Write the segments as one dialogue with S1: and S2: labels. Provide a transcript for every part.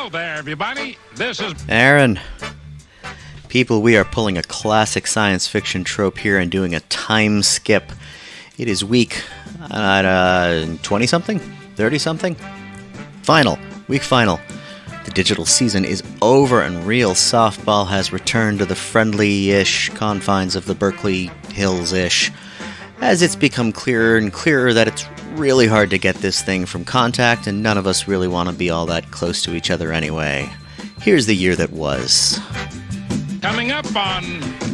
S1: Hello there, everybody. This is
S2: Aaron. People, we are pulling a classic science fiction trope here and doing a time skip. It is week 20-something? 30-something? Week final. The digital season is over and real softball has returned to the friendly-ish confines of the Berkeley Hills-ish, as it's become clearer and clearer that it's really hard to get this thing from contact, and none of us really want to be all that close to each other anyway. Here's the year that was.
S1: coming up on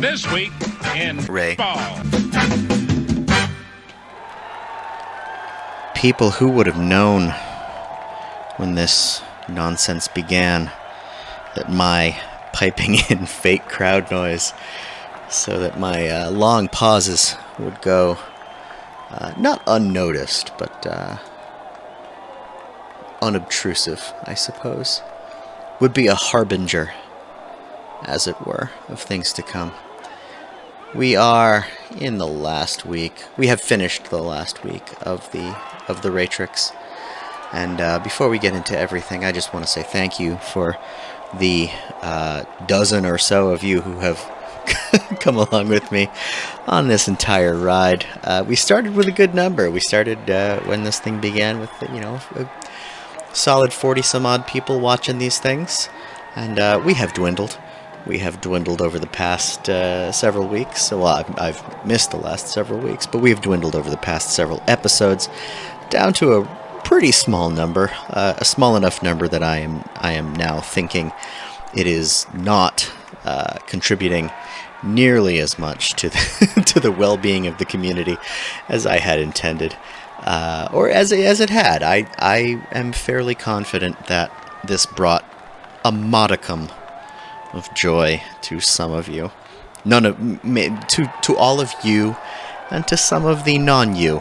S1: This Week in
S2: Ray.
S1: Ball.
S2: People, who would have known when this nonsense began that my piping in fake crowd noise so that my long pauses would go not unnoticed, but unobtrusive, I suppose, would be a harbinger, as it were, of things to come. We are in the last week. We have finished the last week of the Raytrix. And before we get into everything, I just want to say thank you for the dozen or so of you who have come along with me on this entire ride. We started with a good number. We started when this thing began with, a solid 40-some-odd people watching these things. And we have dwindled. We have dwindled over the past several weeks. Well, I've missed the last several weeks, but we have dwindled over the past several episodes down to a pretty small number, a small enough number that I am now thinking it is not contributing nearly as much to the, to the well-being of the community as I had intended, or as it had. I am fairly confident that this brought a modicum of joy to some of you, to all of you, and to some of the non-you,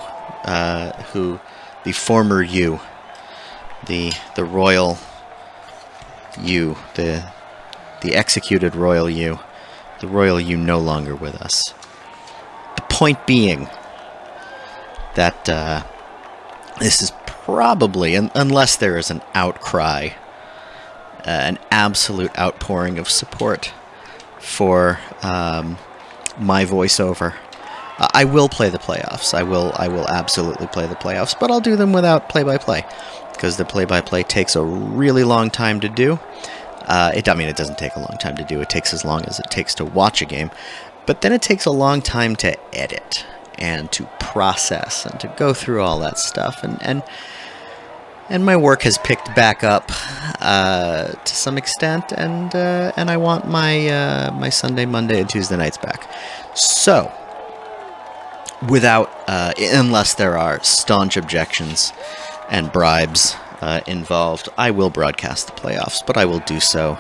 S2: who. The former you, the royal you, the executed royal you, the royal you no longer with us. The point being that this is probably, unless there is an outcry, an absolute outpouring of support for my voiceover. I will play the playoffs. I will absolutely play the playoffs, but I'll do them without play-by-play, because the play-by-play takes a really long time to do. It doesn't take a long time to do. It takes as long as it takes to watch a game, but then it takes a long time to edit and to process and to go through all that stuff. And my work has picked back up to some extent, and I want my Sunday, Monday, and Tuesday nights back. So. Unless there are staunch objections and bribes involved, I will broadcast the playoffs, but I will do so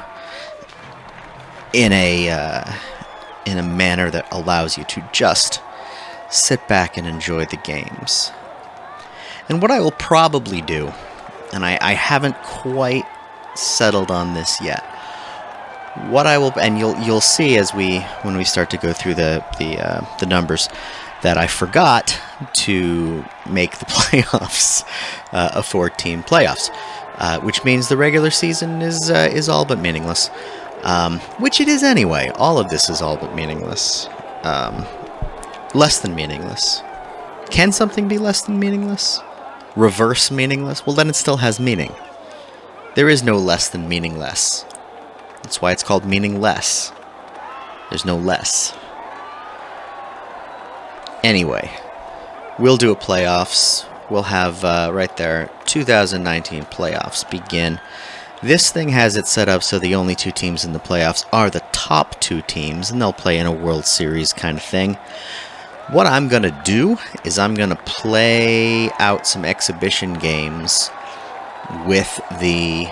S2: in a manner that allows you to just sit back and enjoy the games. And what I will probably do, and I haven't quite settled on this yet, what I will, and you'll see when we start to go through the numbers, that I forgot to make the playoffs a 4-team playoffs, which means the regular season is all but meaningless, which it is anyway. All of this is all but meaningless, less than meaningless. Can something be less than meaningless? Reverse meaningless? Well, then it still has meaning. There is no less than meaningless. That's why it's called meaningless. There's no less. Anyway, we'll do a playoffs. We'll have, right there, 2019 playoffs begin. This thing has it set up so the only two teams in the playoffs are the top two teams, and they'll play in a World Series kind of thing. What I'm going to do is I'm going to play out some exhibition games with the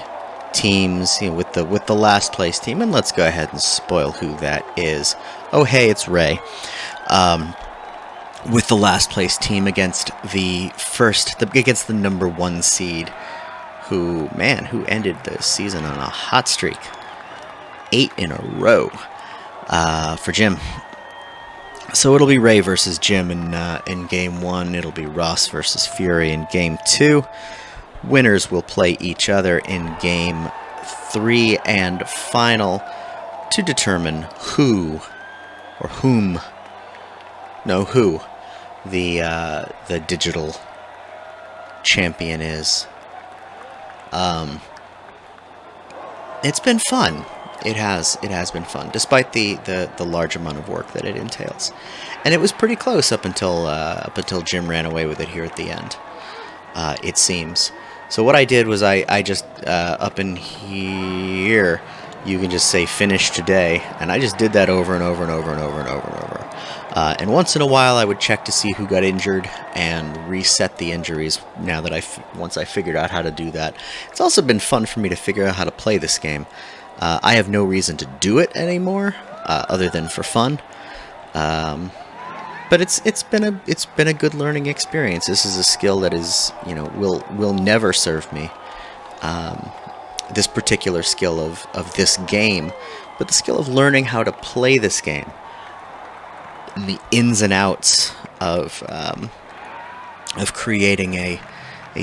S2: teams, with the last place team, and let's go ahead and spoil who that is. Oh, hey, it's Ray. With the last place team against against the number one seed, who ended the season on a hot streak, 8 in a row for Jim. So it'll be Ray versus Jim in game 1. It'll be Ross versus Fury in game 2. Winners will play each other in game 3 and final to determine who the digital champion is. It's been fun. It has been fun, despite the large amount of work that it entails. And it was pretty close up until Jim ran away with it here at the end. It seems. So what I did was I just up in here, you can just say finish today, and I just did that over and over and over and over and over and over. And once in a while, I would check to see who got injured and reset the injuries. Now that once I figured out how to do that, it's also been fun for me to figure out how to play this game. I have no reason to do it anymore, other than for fun. But it's been a good learning experience. This is a skill that is, will never serve me. This particular skill of this game, but the skill of learning how to play this game, the ins and outs of creating a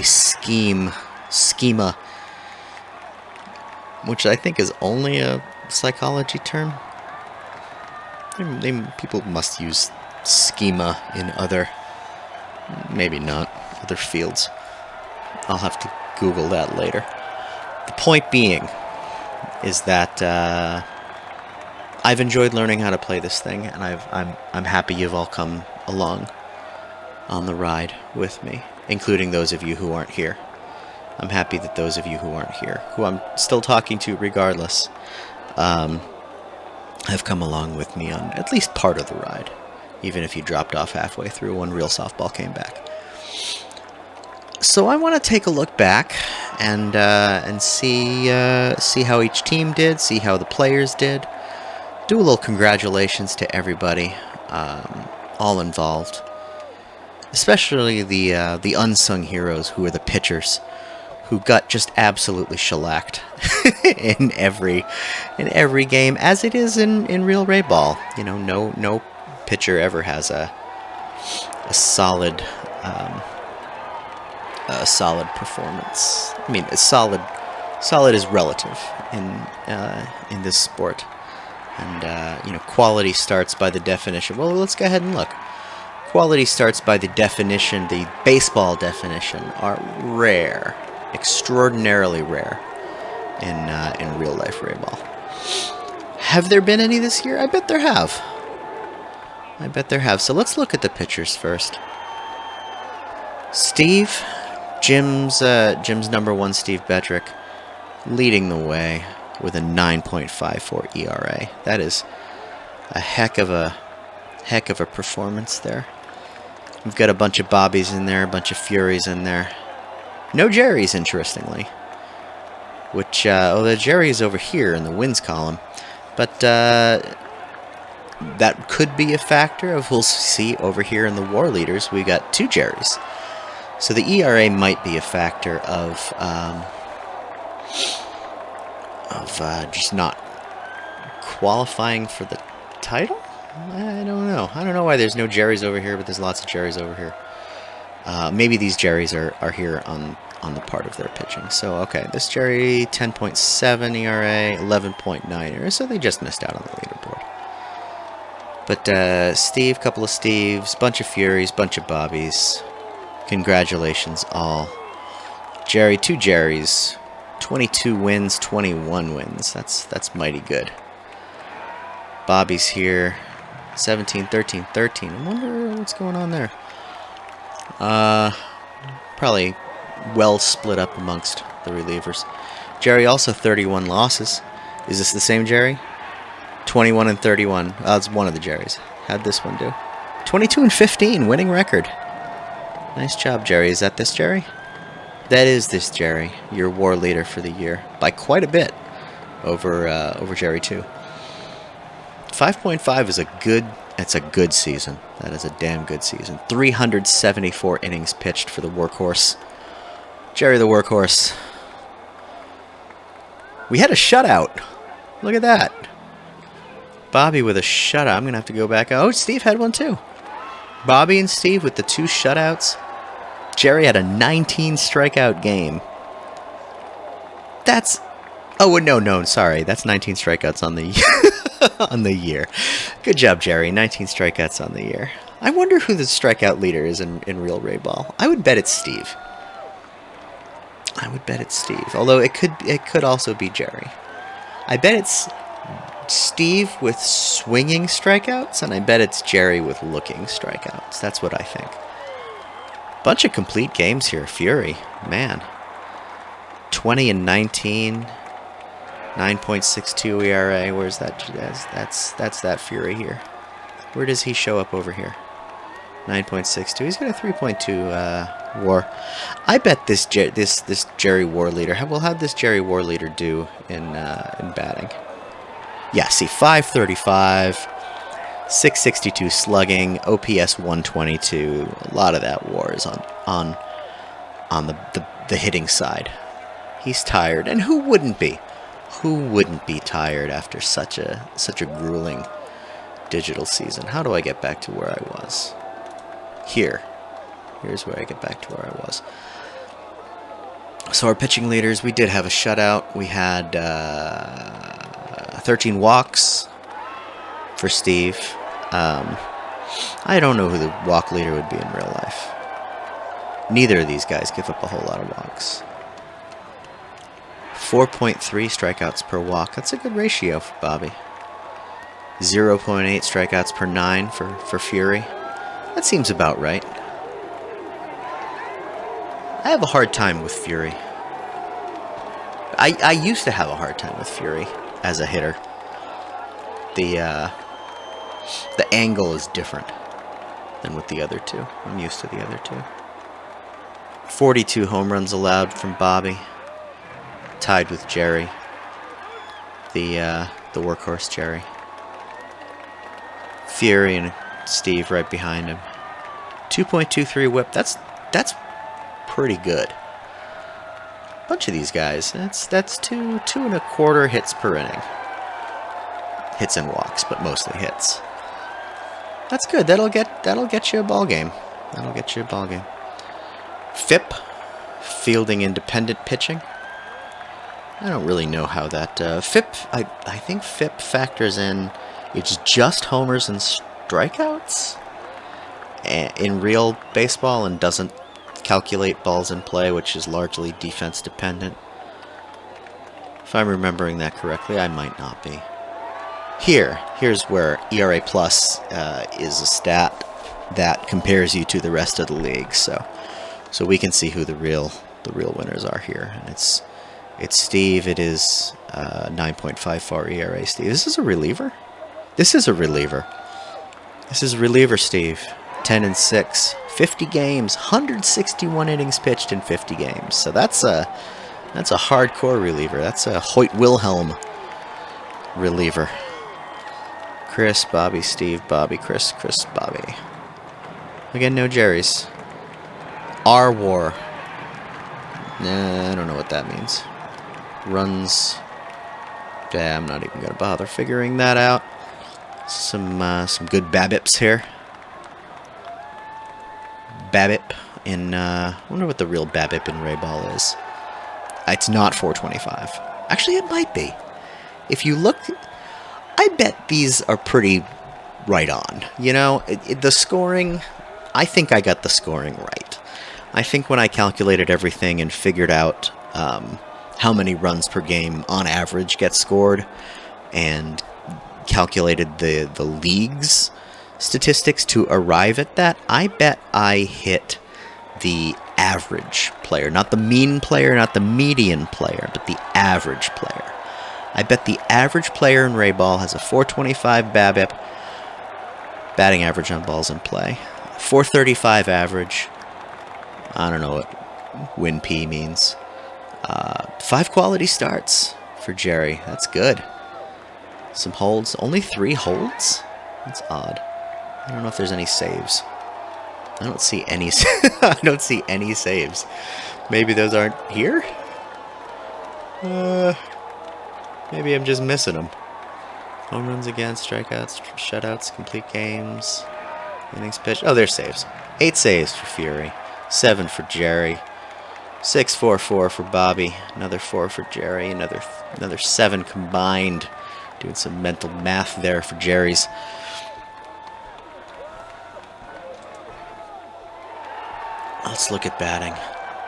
S2: schema, which I think is only a psychology term. People must use schema in other, maybe not, other fields. I'll have to Google that later. The point being is that I've enjoyed learning how to play this thing, and I'm happy you've all come along on the ride with me, including those of you who aren't here. I'm happy that those of you who aren't here, who I'm still talking to regardless, have come along with me on at least part of the ride, even if you dropped off halfway through when real softball came back. So I want to take a look back and see how each team did, see how the players did. Do a little congratulations to everybody, all involved, especially the unsung heroes who are the pitchers, who got just absolutely shellacked in every game, as it is in real Ray Ball. No pitcher ever has a solid performance. I mean, solid is relative in this sport, and quality starts by the definition. Well, let's go ahead and look. Quality starts by the definition, the baseball definition, are rare, extraordinarily rare in real life Ray Ball. Have there been any this year? I bet there have. So let's look at the pitchers first. Steve, Jim's number one, Steve Bedrick, leading the way with a 9.54 ERA. That is a heck of a performance there. We've got a bunch of Bobbies in there, a bunch of Furies in there. No Jerrys, interestingly. Which, the Jerry is over here in the wins column. But that could be a factor of, we'll see over here in the war leaders, we got 2 Jerrys. So the ERA might be a factor of just not qualifying for the title? I don't know. I don't know why there's no Jerrys over here, but there's lots of Jerrys over here. Maybe these Jerrys are here on the part of their pitching. So, okay, this Jerry, 10.7 ERA, 11.9 ERA, so they just missed out on the leaderboard. But Steve, couple of Steves, bunch of Furies, bunch of Bobbies. Congratulations, all. Jerry, 2 Jerrys, 22 wins, 21 wins. That's mighty good. Bobby's here, 17, 13, 13. I wonder what's going on there. Probably well split up amongst the relievers. Jerry also 31 losses. Is this the same Jerry? 21 and 31. It's one of the Jerrys. How'd this one do? 22 and 15, winning record. Nice job, Jerry. Is that this Jerry? That is this Jerry, your war leader for the year, by quite a bit over Jerry 2. 5.5 is it's a good season. That is a damn good season. 374 innings pitched for the workhorse. Jerry the workhorse. We had a shutout. Look at that. Bobby with a shutout. I'm going to have to go back. Oh, Steve had one too. Bobby and Steve with the 2 shutouts. Jerry had a 19 strikeout game. That's Oh, no, sorry. That's 19 strikeouts on the on the year. Good job, Jerry. 19 strikeouts on the year. I wonder who the strikeout leader is in real Ray Ball. I would bet it's Steve. Although it could also be Jerry. I bet it's Steve with swinging strikeouts, and I bet it's Jerry with looking strikeouts. That's what I think. Bunch of complete games here. Fury, man. 20 and 19. 9.62 ERA. Where's that? That's that Fury here. Where does he show up over here? 9.62. He's got a 3.2 WAR. I bet this Jerry WAR leader. We'll have this Jerry WAR leader do in batting. Yeah, see, 535, 662 slugging, OPS 122. A lot of that WAR is on the hitting side. He's tired, and who wouldn't be? Who wouldn't be tired after such a grueling digital season? How do I get back to where I was? Here's where I get back to where I was. So our pitching leaders, we did have a shutout. We had 13 walks for Steve. I don't know who the walk leader would be in real life. Neither of these guys give up a whole lot of walks. 4.3 strikeouts per walk. That's a good ratio for Bobby. 0.8 strikeouts per 9 for Fury. That seems about right. I have a hard time with Fury. I used to have a hard time with Fury as a hitter. The angle is different than with the other two. I'm used to the other two. 42 home runs allowed from Bobby. Tied with Jerry. The workhorse Jerry. Fury and Steve right behind him. 2.23 whip. That's pretty good. Bunch of these guys. That's two and a quarter hits per inning. Hits and walks, but mostly hits. That's good. That'll get you a ball game. FIP, fielding independent pitching. I don't really know how that FIP. I think FIP factors in. It's just homers and strikeouts in real baseball, and doesn't calculate balls in play, which is largely defense dependent. If I'm remembering that correctly, I might not be. Here's where ERA plus is a stat that compares you to the rest of the league. So we can see who the real winners are here, and it's Steve. It is 9.54 ERA. Steve. This is a reliever. This is reliever Steve. 10 and 6, 50 games, 161 innings pitched in 50 games. So that's a hardcore reliever. That's a Hoyt Wilhelm reliever. Chris, Bobby, Steve, Bobby, Chris, Bobby. Again, no Jerry's. R WAR. Nah, I don't know what that means. Runs. Yeah, I'm not even gonna bother figuring that out. Some good BABIPs here. BABIP in, I wonder what the real BABIP in Ray Ball is. It's not 425. Actually, it might be. If you look, I bet these are pretty right on. You know, the scoring, I think I got the scoring right. I think when I calculated everything and figured out how many runs per game on average get scored, and calculated the league's statistics to arrive at that, I bet I hit the average player. Not the mean player, not the median player, but the average player. I bet the average player in Ray Ball has a 425 BABIP, batting average on balls in play. 435 average. I don't know what win P means. 5 quality starts for Jerry. That's good. Some holds. Only 3 holds? That's odd. I don't know if there's any saves. I don't see any. I don't see any saves. Maybe those aren't here? Maybe I'm just missing them. Home runs against, strikeouts, shutouts, complete games, innings pitched. Oh, there's saves. 8 saves for Fury. 7 for Jerry. 6-4-4 for Bobby. Another 4 for Jerry. Another 7 combined. Doing some mental math there for Jerry's. Let's look at batting.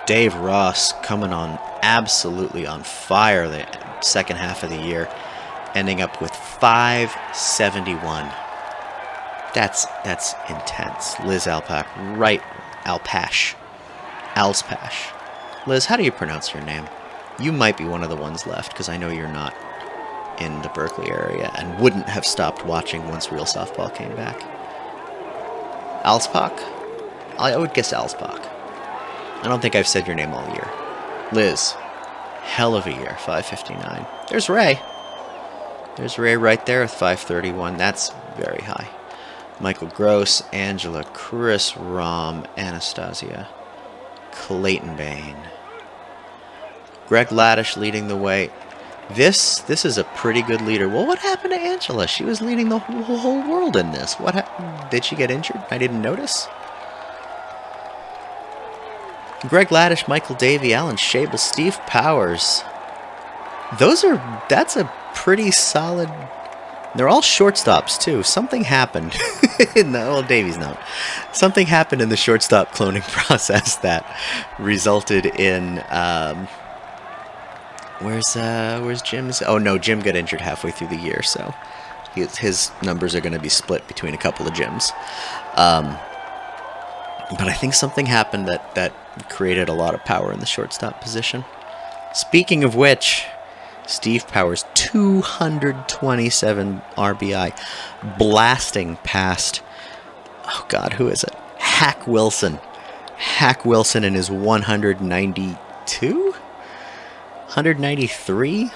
S2: Dave Ross coming on absolutely on fire the second half of the year, ending up with 571. That's intense. Liz Alpash, right? Alspash. Liz, how do you pronounce your name? You might be one of the ones left, because I know you're not in the Berkeley area and wouldn't have stopped watching once Real Softball came back. Alspach? I would guess Alspach. I don't think I've said your name all year. Liz, hell of a year, 559. There's Ray. There's Ray right there with 531. That's very high. Michael Gross, Angela, Chris Rom, Anastasia, Clayton Bain. Greg Laddish leading the way. This is a pretty good leader. Well, what happened to Angela? She was leading the whole world in this. What did she get injured? I didn't notice. Greg Laddish, Michael Davey, Alan Schabel, Steve Powers. That's a pretty solid. They're all shortstops too. Something happened in the Davies note. Something happened in the shortstop cloning process that resulted in where's Jim's? Oh no, Jim got injured halfway through the year, so his numbers are going to be split between a couple of Jims. But I think something happened that created a lot of power in the shortstop position. Speaking of which, Steve Powers, 227 RBI, blasting past, oh God, who is it? Hack Wilson. Hack Wilson in his 192? 193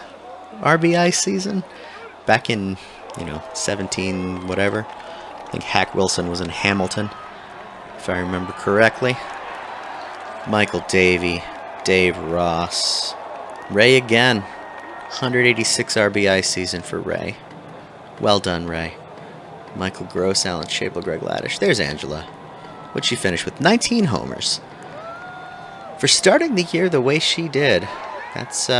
S2: RBI season? Back in, 17 whatever. I think Hack Wilson was in Hamilton, if I remember correctly. Michael Davey, Dave Ross, Ray again. 186 RBI season for Ray. Well done, Ray. Michael Gross, Alan Schabel, Greg Laddish. There's Angela. What'd she finish with? 19 homers. For starting the year the way she did, that's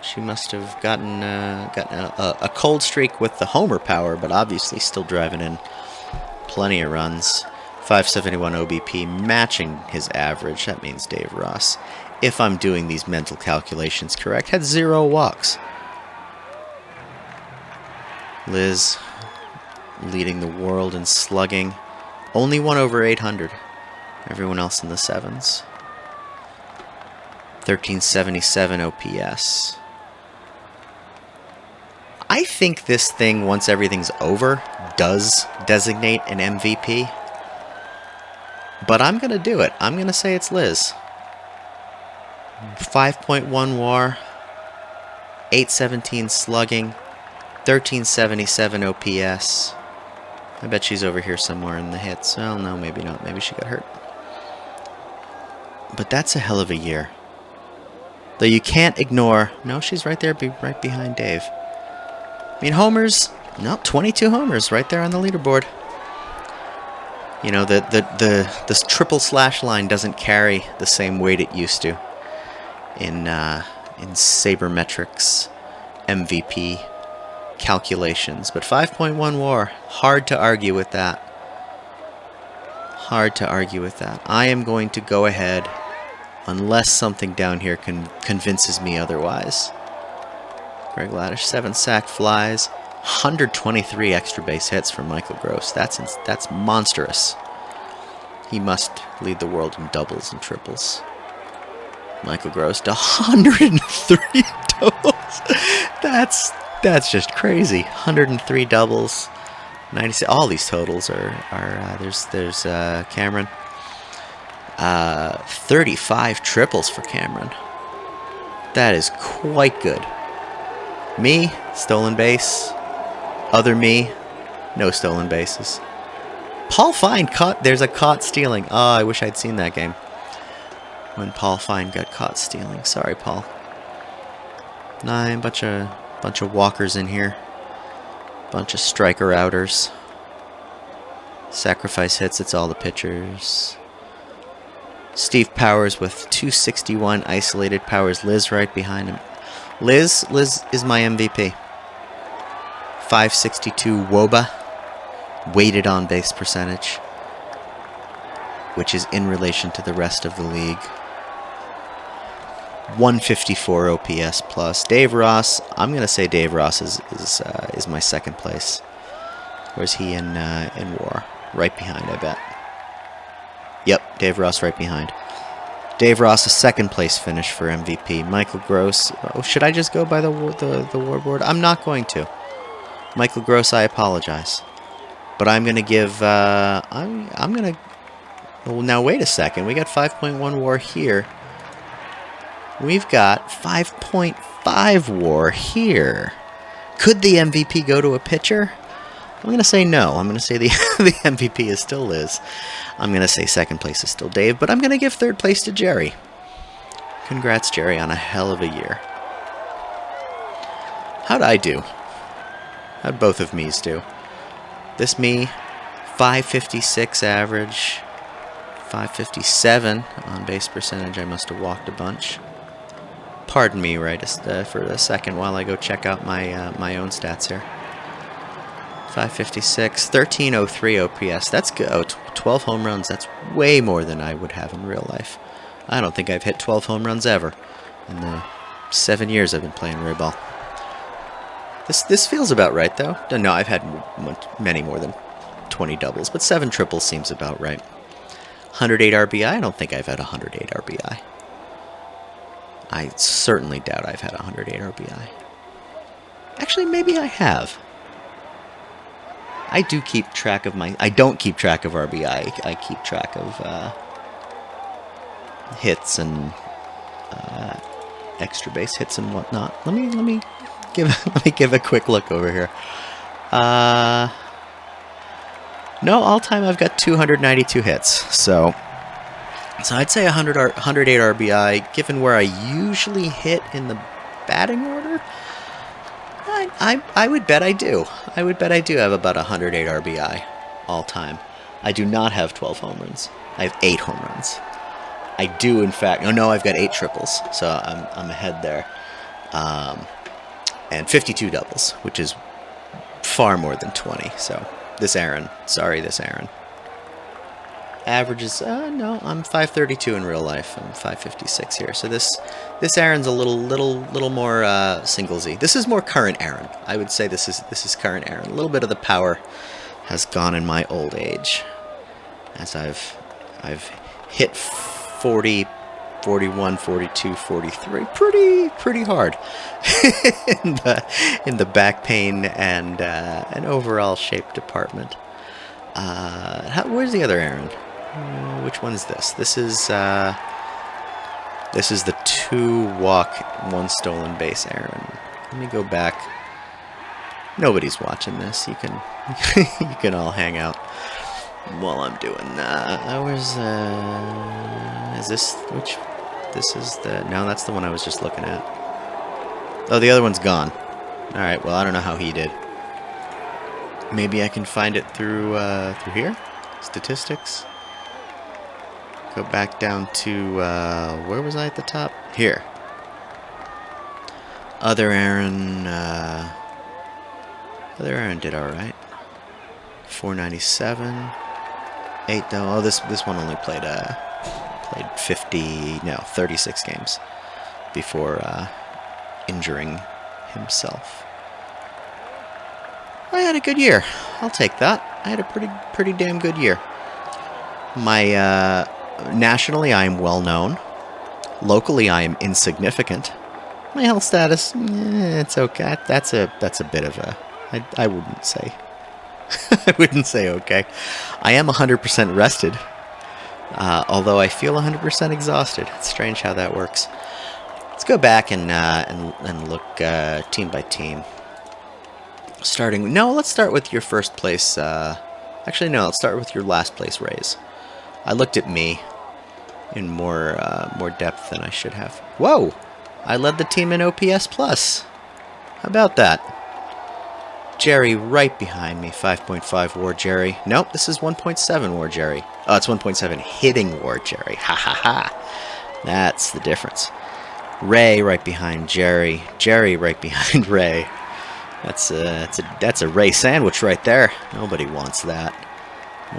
S2: she must have gotten a cold streak with the homer power, but obviously still driving in plenty of runs. 571 OBP, matching his average. That means Dave Ross, if I'm doing these mental calculations correct, had 0 walks. Liz leading the world in slugging. Only one over 800. Everyone else in the 7s. 1377 OPS. I think this thing, once everything's over, does designate an MVP. But I'm going to do it. I'm going to say it's Liz. 5.1 WAR, 817 slugging, 1377 OPS. I bet she's over here somewhere in the hits. Well, no, maybe not. Maybe she got hurt. But that's a hell of a year. Though you can't ignore... No, she's right there, right behind Dave. I mean, homers... No, 22 homers right there on the leaderboard. This triple slash line doesn't carry the same weight it used to in sabermetrics MVP calculations. But 5.1 WAR, hard to argue with that. Hard to argue with that. I am going to go ahead, unless something down here convinces me otherwise. Greg Laddish, 7 sack flies. 123 extra base hits from Michael Gross. That's monstrous. He must lead the world in doubles and triples. Michael Gross to 103 doubles. That's just crazy. 103 doubles. 96. All these totals are there's Cameron. 35 triples for Cameron. That is quite good. Me, stolen base. Other me, no stolen bases. Paul Fine there's a caught stealing. Oh, I wish I'd seen that game. When Paul Fine got caught stealing. Sorry, Paul. 9, bunch of walkers in here. Bunch of striker outers. Sacrifice hits, it's all the pitchers. Steve Powers with 261 isolated powers. Liz right behind him. Liz is my MVP. 562 WOBA, weighted on base percentage, which is in relation to the rest of the league. 154 OPS plus. Dave Ross, I'm going to say Dave Ross is my second place. Where's he in WAR? Right behind, I bet. Yep, Dave Ross right behind. Dave Ross, a second place finish for MVP. Michael Gross, oh, should I just go by the WAR board? I'm not going to. Michael Gross, I apologize. But I'm going to give, I'm going to, well, now wait a second. We got 5.1 WAR here. We've got 5.5 WAR here. Could the MVP go to a pitcher? I'm going to say no. I'm going to say the MVP is still Liz. I'm going to say second place is still Dave, but I'm going to give third place to Jerry. Congrats, Jerry, on a hell of a year. How'd I do? How'd both of me's do? This me, 556 average, 557 on base percentage. I must have walked a bunch. Pardon me for a second while I go check out my own stats here. 556, 1303 OPS. That's good. Oh, 12 home runs. That's way more than I would have in real life. I don't think I've hit 12 home runs ever in the 7 years I've been playing Ray Ball. This feels about right, though. No, I've had many more than 20 doubles, but 7 triples seems about right. 108 RBI. I don't think I've had 108 RBI. I certainly doubt I've had 108 RBI. Actually, maybe I have. I do keep track of I don't keep track of RBI. I keep track of hits and extra base hits and whatnot. Let me give a quick look over here. No, all time I've got 292 hits. So I'd say 108 RBI. Given where I usually hit in the batting order, I would bet I do. I would bet I do have about 108 RBI all time. I do not have 12 home runs. I have 8 home runs. I do, in fact. Oh no, I've got 8 triples, so I'm ahead there. And 52 doubles, which is far more than 20. So this Aaron, averages. No, I'm 532 in real life. I'm 556 here. So this Aaron's a little more singlesy. This is more current Aaron. I would say this is current Aaron. A little bit of the power has gone in my old age, as I've hit 40, 41, 42, 43 pretty hard in the back pain and an overall shape department. Where's the other Aaron? Which one's this? This is the 2 walk, 1 stolen base Aaron. Let me go back. Nobody's watching this. You can you can all hang out while I'm doing where's is this which this is the no, that's the one I was just looking at. Oh, the other one's gone. Alright, well I don't know how he did. Maybe I can find it through here? Statistics. Go back down to, where was I at the top? Here. Other Aaron did alright. 497. 8 though. Oh, this one only played 36 games before injuring himself. I had a good year. I'll take that. I had a pretty damn good year. My nationally, I am well known. Locally, I am insignificant. My health status, it's okay. That's a bit of a. I wouldn't say. I wouldn't say okay. I am 100% rested, although I feel 100% exhausted. It's strange how that works. Let's go back and look team by team. Let's start with your first place. Actually, no, let's start with your last place Rays. I looked at me in more depth than I should have. Whoa! I led the team in OPS plus. How about that? Jerry right behind me. 5.5 WAR Jerry. Nope, this is 1.7 WAR Jerry. Oh, it's 1.7 hitting WAR, Jerry. Ha ha ha. That's the difference. Ray right behind Jerry. Jerry right behind Ray. That's a Ray sandwich right there. Nobody wants that.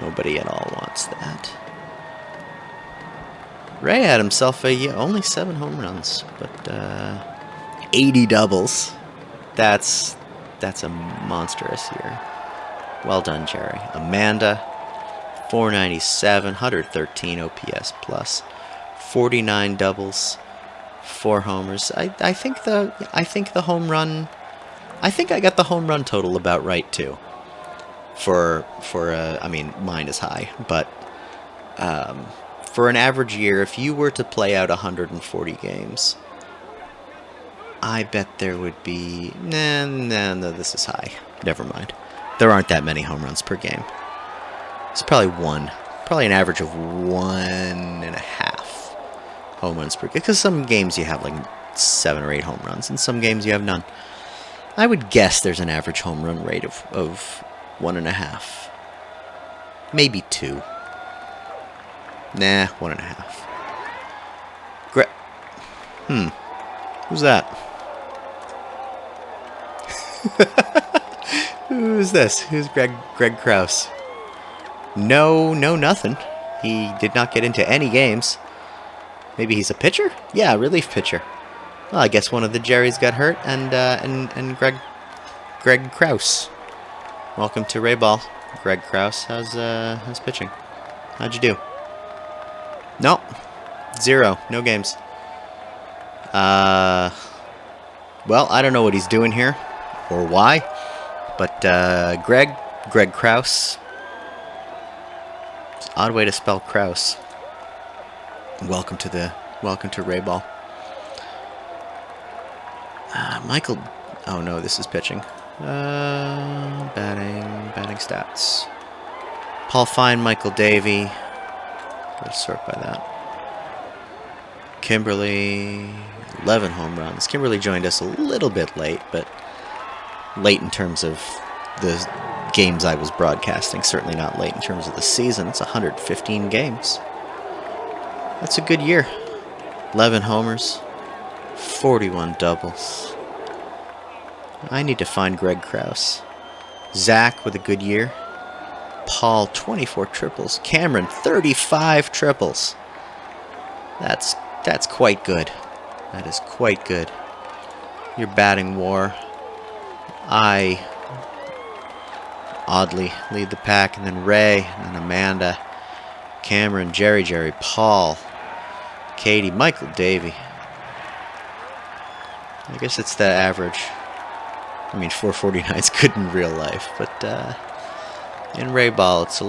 S2: Nobody at all wants that. Ray had himself only 7 home runs, but 80 doubles. That's a monstrous year. Well done, Jerry. Amanda, 497, 113 OPS plus, 49 doubles, 4 homers. I think the home run. I think I got the home run total about right too. I mean, mine is high, but for an average year, if you were to play out 140 games, I bet there would be no, this is high. Never mind. There aren't that many home runs per game. It's probably an average of 1.5 home runs per game. Because some games you have like 7 or 8 home runs, and some games you have none. I would guess there's an average home run rate of 1.5. Maybe 2. Nah, 1.5. Who's that? Who's this? Who's Greg Krause? No, nothing. He did not get into any games. Maybe he's a pitcher? Yeah, relief pitcher. Well, I guess one of the Jerrys got hurt, and Greg Krause. Welcome to Ray Ball, Greg Krause. How's pitching? How'd you do? No, 0, no games. Well, I don't know what he's doing here, or why, but Greg Krause. It's an odd way to spell Krause. Welcome to Ray Ball. Michael. Oh no, this is pitching. Batting stats. Paul Fine, Michael Davey. Let's sort by that. Kimberly, 11 home runs. Kimberly joined us a little bit late, but late in terms of the games I was broadcasting. Certainly not late in terms of the season. It's 115 games. That's a good year. 11 homers, 41 doubles. I need to find Greg Krause. Zach with a good year. Paul, 24 triples. Cameron, 35 triples. That's quite good. That is quite good. Your batting WAR. I oddly lead the pack, and then Ray, and then Amanda, Cameron, Jerry, Paul, Katie, Michael Davey. I guess it's the average. I mean, 449 is good in real life, but in Ray Ball, it's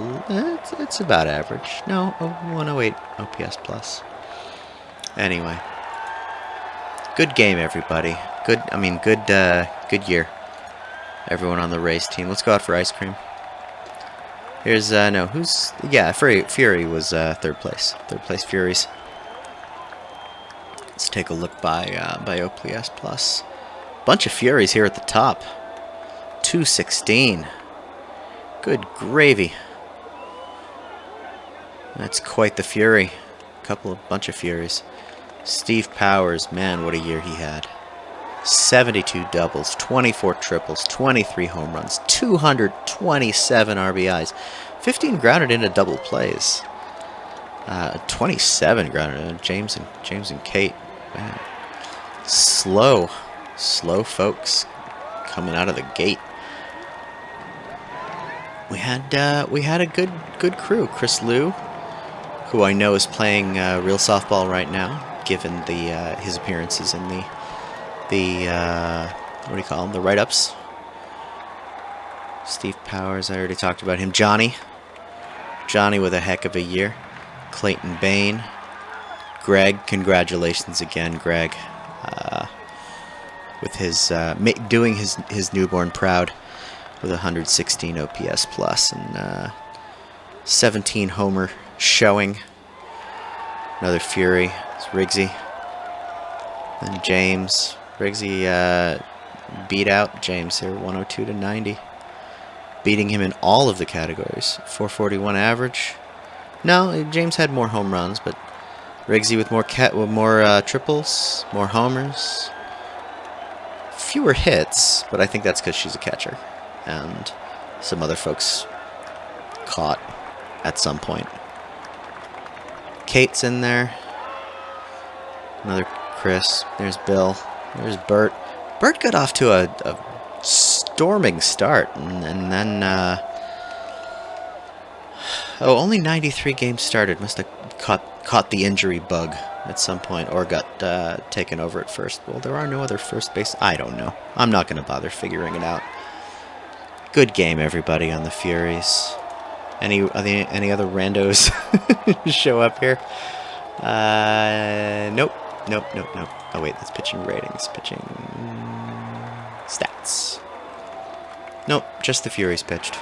S2: about average. No, 108 OPS plus. Anyway, good game, everybody. Good year. Everyone on the Rays team. Let's go out for ice cream. Here's Fury was third place. Third place Furies. Let's take a look by OPS plus. Bunch of Furies here at the top. 216. Good gravy. That's quite the Fury. Bunch of Furies. Steve Powers, man, what a year he had. 72 doubles, 24 triples, 23 home runs, 227 RBIs, 15 grounded into double plays, 27 grounded into James and Kate. Man. Slow folks coming out of the gate. We had a good crew. Chris Liu, who I know is playing real softball right now, given his appearances in the what do you call them? The write-ups. Steve Powers, I already talked about him. Johnny with a heck of a year. Clayton Bain. Greg, congratulations again, Greg. With his doing his newborn proud with 116 OPS plus and 17 homer showing. Another Fury. It's Riggsy. And James. Riggsy beat out James here, 102-90. Beating him in all of the categories. 441 average, No, James had more home runs, but Riggsy with more triples, more homers, fewer hits, but I think that's because she's a catcher, and some other folks caught at some point. Kate's in there. Another Chris. There's Bill. There's Bert. Bert got off to a storming start, and then only 93 games started. Must have caught the injury bug at some point, or got taken over at first. Well, there are no other first base. I don't know. I'm not going to bother figuring it out. Good game, everybody, on the Furies. Any other randos show up here? Nope. Oh wait, that's pitching ratings. Pitching stats. Nope, just the Furies pitched.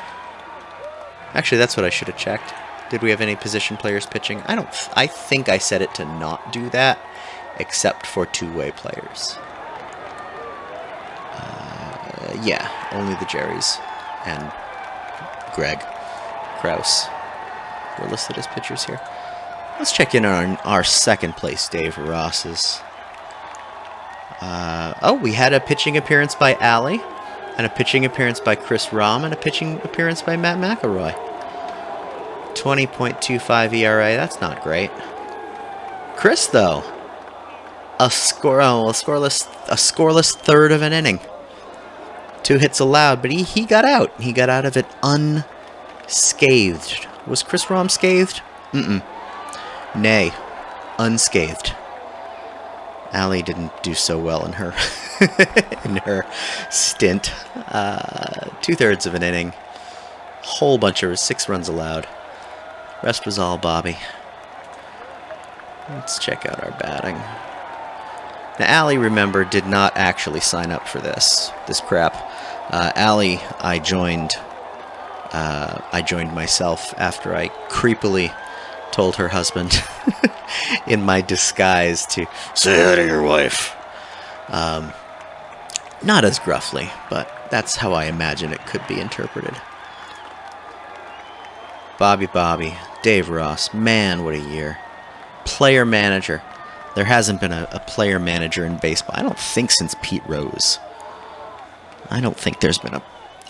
S2: Actually, that's what I should have checked. Did we have any position players pitching? I think I set it to not do that, except for two-way players. Yeah, only the Jerrys and Greg Krause were listed as pitchers here. Let's check in on our second place Dave Ross's. We had a pitching appearance by Allie, and a pitching appearance by Chris Rahm, and a pitching appearance by Matt McElroy. 20.25 ERA, that's not great. Chris, though, a scoreless third of an inning. 2 hits allowed, but he got out. He got out of it unscathed. Was Chris Rahm scathed? Nay, unscathed. Allie didn't do so well in her in her stint. 2/3 of an inning. Whole bunch of 6 runs allowed. Rest was all Bobby. Let's check out our batting. Now, Allie, remember, did not actually sign up for this crap. Allie, I joined myself after I creepily told her husband in my disguise to say hi to your wife. Not as gruffly, but that's how I imagine it could be interpreted. Bobby, Dave Ross, man, what a year. Player manager. There hasn't been a player manager in baseball, I don't think, since Pete Rose. I don't think there's been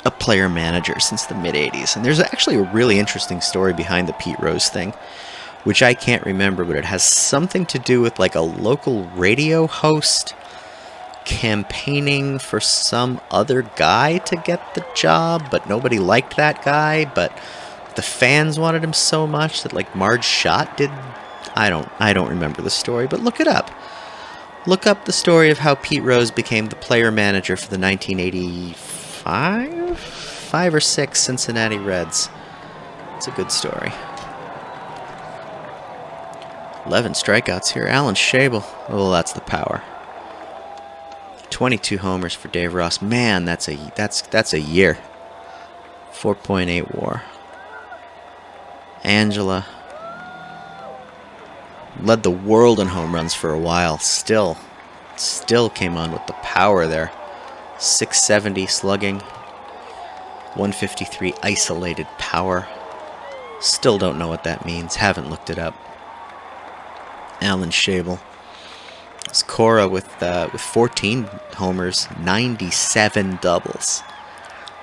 S2: a player manager since the mid-'80s. And there's actually a really interesting story behind the Pete Rose thing, which I can't remember, but it has something to do with like a local radio host campaigning for some other guy to get the job, but nobody liked that guy, but the fans wanted him so much that like Marge Schott did. I don't remember the story, but look it up. Look up the story of how Pete Rose became the player manager for the 5 or 6 Cincinnati Reds. It's a good story. 11 strikeouts here. Alan Schabel. Oh, that's the power. 22 homers for Dave Ross. Man, that's a year. 4.8 WAR. Angela led the world in home runs for a while. Still came on with the power there. 670 slugging. 153 isolated power. Still don't know what that means. Haven't looked it up. Alan Schabel. It's Cora with 14 homers, 97 doubles.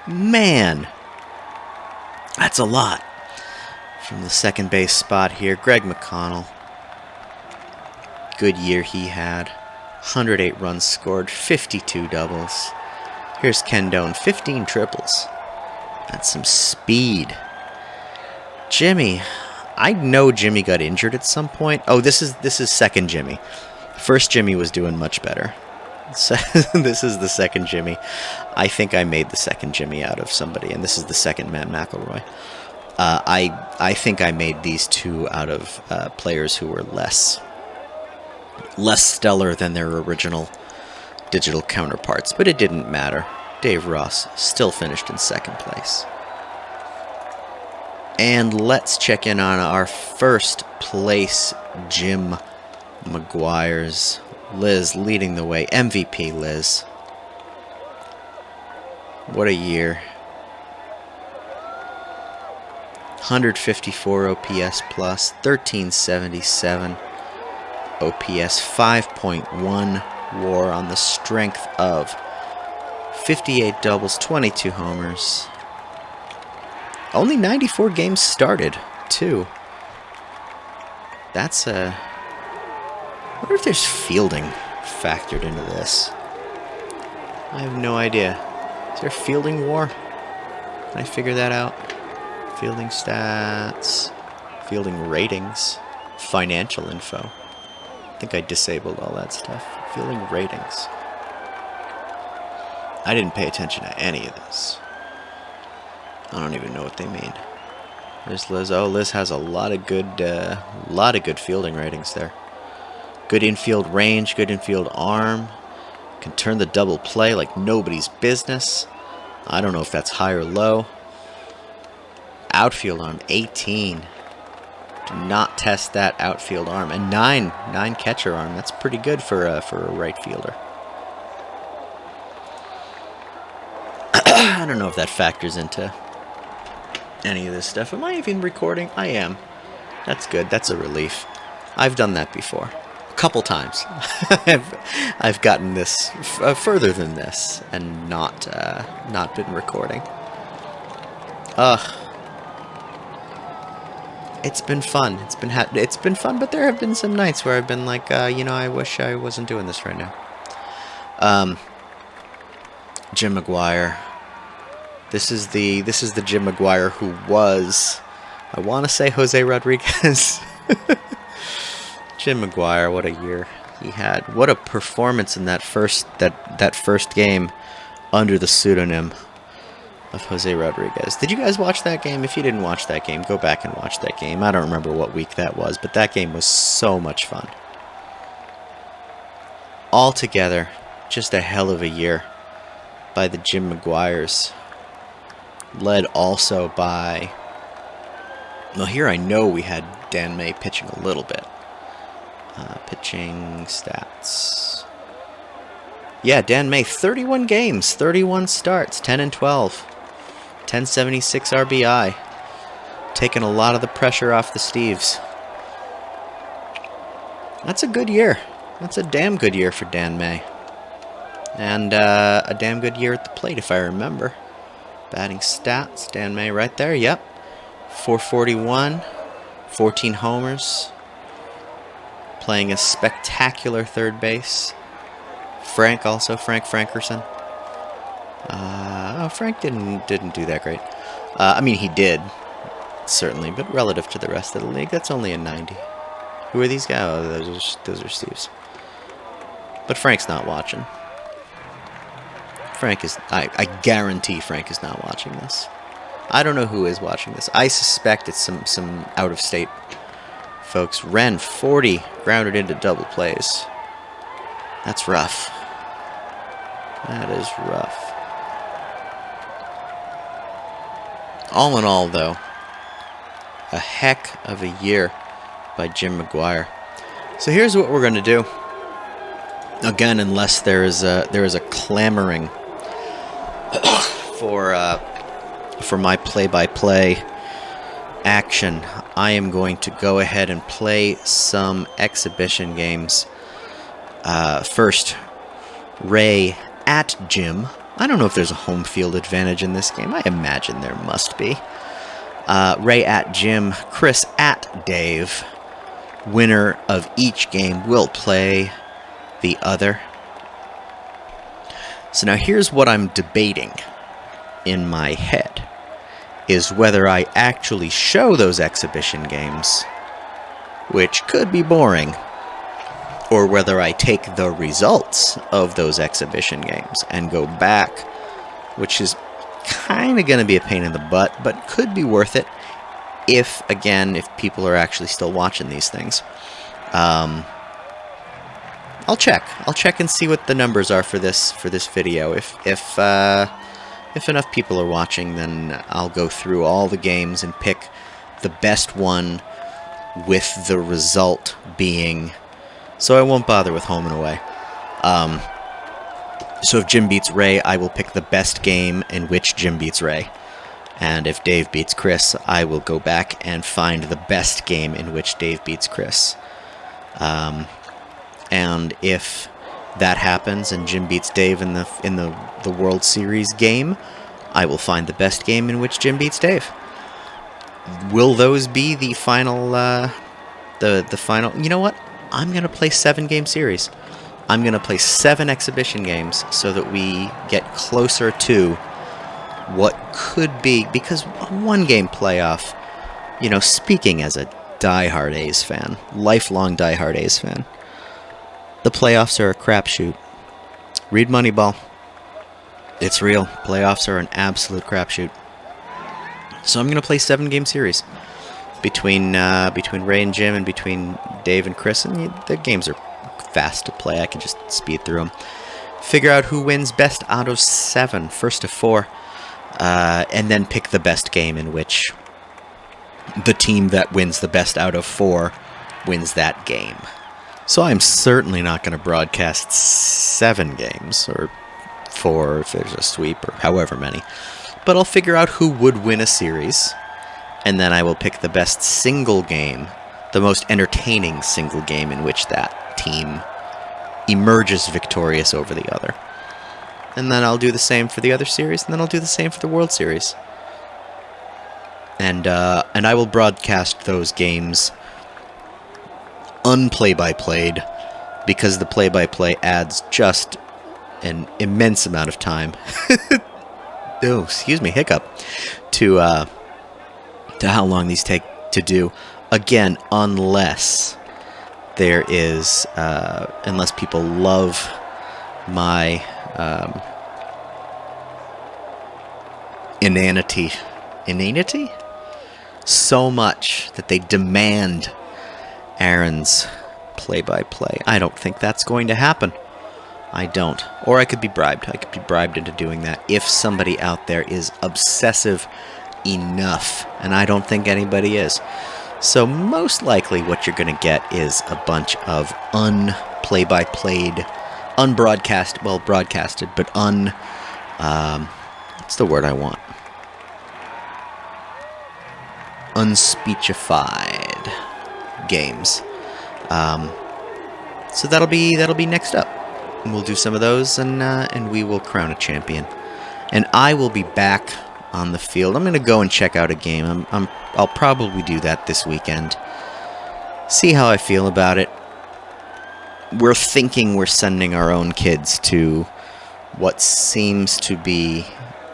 S2: Man, that's a lot. From the second base spot here, Greg McConnell. Good year he had. 108 runs scored, 52 doubles. Here's Ken Doan, 15 triples. That's some speed. Jimmy. I know Jimmy got injured at some point. Oh, this is second Jimmy. First Jimmy was doing much better. So, this is the second Jimmy. I think I made the second Jimmy out of somebody, and this is the second Matt McElroy. I think I made these two out of players who were less stellar than their original digital counterparts, but it didn't matter. Dave Ross still finished in second place. And let's check in on our first place Jim McGuire's. Liz leading the way. MVP Liz. What a year. 154 OPS plus, 1377 OPS, 5.1 WAR on the strength of 58 doubles, 22 homers. Only 94 games started, too. That's a... I wonder if there's fielding factored into this. I have no idea. Is there fielding WAR? Can I figure that out? Fielding stats, fielding ratings, financial info. I think I disabled all that stuff. Fielding ratings. I didn't pay attention to any of this. I don't even know what they mean. There's Liz. Oh, Liz has a lot of good fielding ratings there. Good infield range, good infield arm. Can turn the double play like nobody's business. I don't know if that's high or low. Outfield arm, 18. Do not test that outfield arm. And 9 catcher arm. That's pretty good for a right fielder. I don't know if that factors into any of this stuff. Am I even recording? I am. That's good. That's a relief. I've done that before. A couple times. I've gotten this further than this and not been recording. It's been fun. It's been fun, but there have been some nights where I've been like, you know, I wish I wasn't doing this right now. Jim McGuire. This is the Jim McGuire who was, I want to say, Jose Rodriguez. Jim McGuire, what a year he had. What a performance in that first game under the pseudonym of Jose Rodriguez. Did you guys watch that game? If you didn't watch that game, go back and watch that game. I don't remember what week that was, but that game was so much fun. Altogether, just a hell of a year by the Jim McGuires. Led also by... Well, here I know we had Dan May pitching a little bit. Pitching stats. Yeah, Dan May, 31 games, 31 starts, 10 and 12. 1076 RBI. Taking a lot of the pressure off the Steves. That's a good year. That's a damn good year for Dan May. And a damn good year at the plate, if I remember. Batting stats, Dan May right there, yep. 441, 14 homers. Playing a spectacular third base. Frank Frankerson. Frank didn't do that great. I mean, he did, certainly, but relative to the rest of the league, that's only a 90. Who are these guys? Oh, those are Steve's. But Frank's not watching. Frank is... I guarantee Frank is not watching this. I don't know who is watching this. I suspect it's some out-of-state folks. Ren, 40, grounded into double plays. That's rough. That is rough. All in all, though, a heck of a year by Jim McGuire. So here's what we're going to do. Again, unless there is a clamoring for my play-by-play action, I am going to go ahead and play some exhibition games. First, Ray at Jim. I don't know if there's a home field advantage in this game. I imagine there must be. Ray at Jim, Chris at Dave. Winner of each game will play the other. So now here's what I'm debating in my head, is whether I actually show those exhibition games, which could be boring, or whether I take the results of those exhibition games and go back, which is kind of going to be a pain in the butt, but could be worth it if people are actually still watching these things. I'll check and see what the numbers are for this video. If enough people are watching, then I'll go through all the games and pick the best one, with the result being... So I won't bother with home and away. So if Jim beats Ray, I will pick the best game in which Jim beats Ray. And if Dave beats Chris, I will go back and find the best game in which Dave beats Chris. And if that happens and Jim beats Dave in the World Series game, I will find the best game in which Jim beats Dave. Will those be the final, the final? You know what? I'm going to play 7-game series. I'm going to play 7 exhibition games so that we get closer to what could be, because 1-game playoff, you know, speaking as a diehard A's fan, lifelong diehard A's fan, the playoffs are a crapshoot. Read Moneyball. It's real. Playoffs are an absolute crapshoot. So I'm going to play 7-game series between Ray and Jim and between Dave and Chris, and the games are fast to play. I can just speed through them. Figure out who wins best out of 7, first to 4, and then pick the best game in which the team that wins the best out of 4 wins that game. So I'm certainly not going to broadcast 7 games, or 4 if there's a sweep, or however many. But I'll figure out who would win a series, and then I will pick the best single game, the most entertaining single game in which that team emerges victorious over the other. And then I'll do the same for the other series, and then I'll do the same for the World Series. And I will broadcast those games unplay-by-played, because the play-by-play adds just an immense amount of time. Oh, excuse me, hiccup. To how long these take to do. Again, unless there is, unless people love my inanity so much that they demand Aaron's play-by-play. I don't think that's going to happen. I don't. Or I could be bribed. I could be bribed into doing that if somebody out there is obsessive enough. And I don't think anybody is. So most likely what you're going to get is a bunch of unplay-by-played, unbroadcast, well, broadcasted, but what's the word I want? Unspeechified games. So that'll be next up. We'll do some of those, and we will crown a champion. And I will be back on the field. I'm going to go and check out a game. I'll probably do that this weekend. See how I feel about it. We're thinking we're sending our own kids to what seems to be,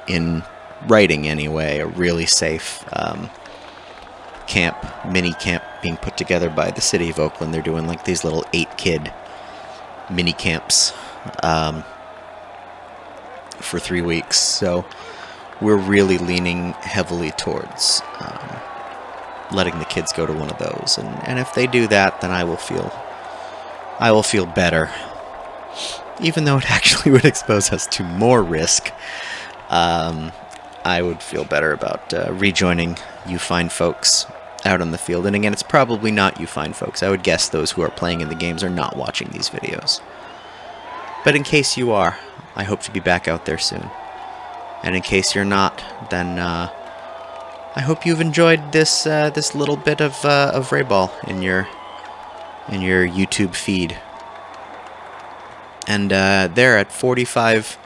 S2: in writing anyway, a really safe mini camp being put together by the city of Oakland. They're doing like these little 8-kid mini camps for 3 weeks. So we're really leaning heavily towards letting the kids go to one of those. And if they do that, then I will feel better. Even though it actually would expose us to more risk, I would feel better about rejoining you fine folks out on the field. And again, it's probably not you fine folks. I would guess those who are playing in the games are not watching these videos. But in case you are, I hope to be back out there soon. And in case you're not, then I hope you've enjoyed this little bit of Rayball in your YouTube feed. And there at 45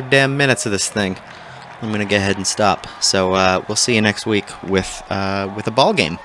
S2: damn minutes of this thing, I'm gonna go ahead and stop. So we'll see you next week with a ball game.